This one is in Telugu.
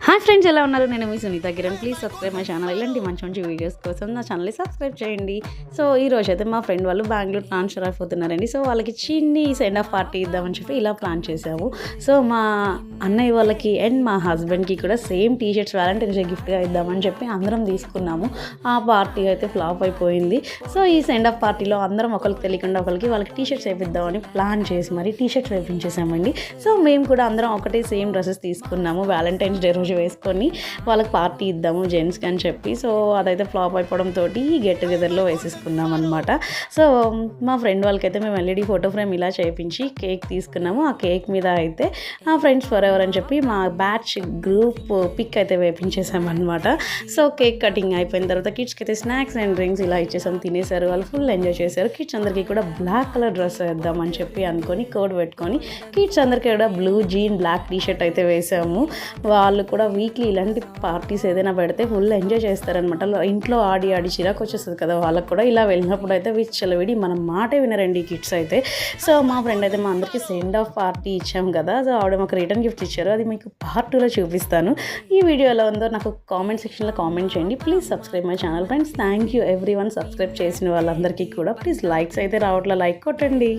హాయ్ ఫ్రెండ్స్, ఎలా ఉన్నారు? నేను మీ Sunitha Kiran. Please subscribe my channel. ఇలాంటి మంచి మంచి వీడియోస్ కోసం నా ఛానల్ని సబ్స్క్రైబ్ చేయండి. సో ఈ రోజు అయితే మా ఫ్రెండ్ వాళ్ళు బెంగళూరు ట్రాన్స్ఫర్ అయిపోతున్నారండి. సో వాళ్ళకి చిన్ని సెండ్ ఆఫ్ పార్టీ ఇద్దామని చెప్పి ఇలా ప్లాన్ చేసాము. సో మా అన్నయ్య వాళ్ళకి అండ్ మా హస్బెండ్కి కూడా సేమ్ టీషర్ట్స్ వ్యాలంటైన్స్ డే గిఫ్ట్గా ఇద్దామని చెప్పి అందరం తీసుకున్నాము. ఆ పార్టీ అయితే ఫ్లాప్ అయిపోయింది. సో ఈ సెండ్ ఆఫ్ పార్టీలో అందరం ఒకరికి తెలియకుండా వాళ్ళకి టీషర్ట్స్ వేపిద్దామని ప్లాన్ చేసి మరి టీషర్ట్స్ వేపించేసామండి. సో మేము కూడా అందరం ఒకటే సేమ్ డ్రెస్సెస్ తీసుకున్నాము. వ్యాలంటైన్స్ డే రోజు వేసుకొని వాళ్ళకి పార్టీ ఇద్దాము జెంట్స్కి అని చెప్పి. సో అదైతే ఫ్లాప్ అయిపోవడంతో గెట్ టుగెదర్లో వేసేసుకున్నాం అనమాట. సో మా ఫ్రెండ్ వాళ్ళకైతే మేము ఎల్ఈడి ఫోటో ఫ్రేమ్ ఇలా చేయించి కేక్ తీసుకున్నాము. ఆ కేక్ మీద అయితే ఆ ఫ్రెండ్స్ ఫర్ ఎవర్ అని చెప్పి మా బ్యాచ్ గ్రూప్ పిక్ అయితే వేపించేసామన్నమాట. సో కేక్ కటింగ్ అయిపోయిన తర్వాత కిడ్స్కి అయితే స్నాక్స్ అండ్ డ్రింక్స్ ఇలా ఇచ్చేసాం. తినేశారు, వాళ్ళు ఫుల్ ఎంజాయ్ చేశారు. కిడ్స్ అందరికీ కూడా బ్లాక్ కలర్ డ్రెస్ వేద్దామని చెప్పి అనుకొని కోడ్ పెట్టుకొని కిడ్స్ అందరికీ కూడా బ్లూ జీన్ బ్లాక్ టీషర్ట్ అయితే వేసాము. వాళ్ళు కూడా వీక్లీ ఇలాంటి పార్టీస్ ఏదైనా పెడితే ఫుల్ ఎంజాయ్ చేస్తారనమాట. ఇంట్లో ఆడి చిరాకు వచ్చేస్తుంది కదా వాళ్ళకు కూడా. ఇలా వెళ్ళినప్పుడు అయితే విచ్చలవిడి మన మాటే వినరండి ఈ కిడ్స్ అయితే. సో మా ఫ్రెండ్ అయితే మా అందరికీ సెండ్ ఆఫ్ పార్టీ ఇచ్చాం కదా. సో ఆవిడ మాకు రిటర్న్ గిఫ్ట్ ఇచ్చారు. అది మీకు పార్ట్ 2లో చూపిస్తాను. ఈ వీడియో ఎలా ఉందో నాకు కామెంట్ సెక్షన్లో కామెంట్ చేయండి. Please subscribe my channel friends. Thank you every one subscribe చేసిన వాళ్ళందరికీ కూడా. ప్లీజ్ లైక్స్ అయితే రావట్లే, లైక్ కొట్టండి.